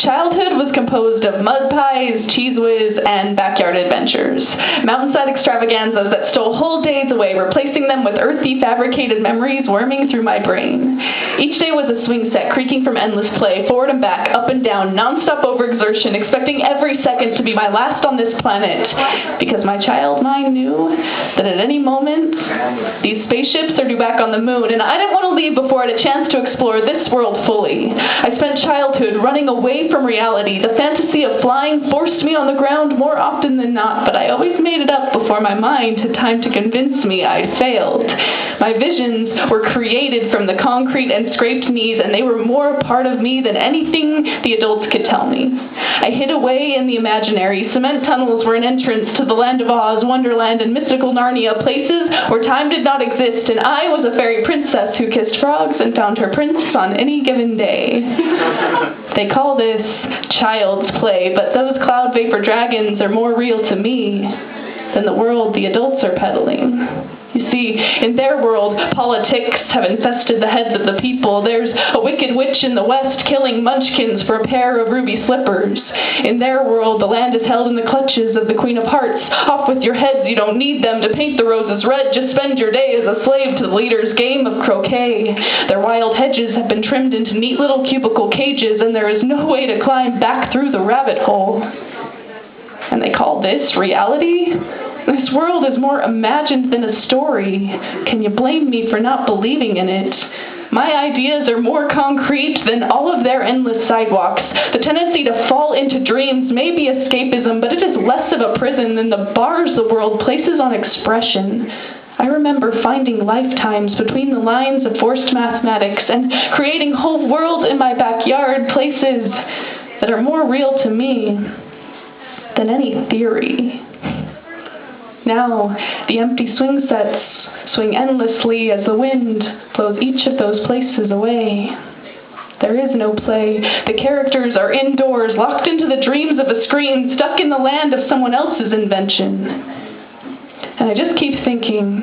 childhood was composed of mud pies, cheese whiz, and backyard adventures. Mountainside extravaganzas that stole whole days away, replacing them with earthy, fabricated memories worming through my brain. Each day was a swing set, creaking from endless play, forward and back, up and down, non-stop overexertion, expecting every second to be my last on this planet. Because my child mind knew that at any moment, these spaceships are due back on the moon, and I didn't want to leave before I had a chance to explore this world fully. I spent childhood running away from reality. The fantasy of flying forced me on the ground more often than not, but I always made it up before my mind had time to convince me I failed. My visions were created from the concrete and scraped knees, and they were more a part of me than anything the adults could tell me. I hid away in the imaginary. Cement tunnels were an entrance to the land of Oz, Wonderland, and mystical Narnia, places where time did not exist, and I was a fairy princess who kissed frogs and found her prince on any given day. They call this child's play, but those cloud vapor dragons are more real to me than the world the adults are peddling. You see, in their world, politics have infested the heads of the people. There's a wicked witch in the west killing munchkins for a pair of ruby slippers. In their world, the land is held in the clutches of the Queen of Hearts. Off with your heads, you don't need them to paint the roses red. Just spend your day as a slave to the leader's game of croquet. Their wild hedges have been trimmed into neat little cubicle cages, and there is no way to climb back through the rabbit hole. And they call this reality? This world is more imagined than a story. Can you blame me for not believing in it? My ideas are more concrete than all of their endless sidewalks. The tendency to fall into dreams may be escapism, but it is less of a prison than the bars the world places on expression. I remember finding lifetimes between the lines of forced mathematics and creating whole worlds in my backyard, places that are more real to me than any theory. Now, the empty swing sets swing endlessly as the wind blows each of those places away. There is no play. The characters are indoors, locked into the dreams of a screen, stuck in the land of someone else's invention. And I just keep thinking,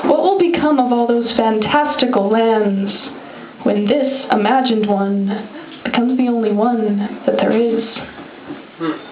what will become of all those fantastical lands when this imagined one becomes the only one that there is?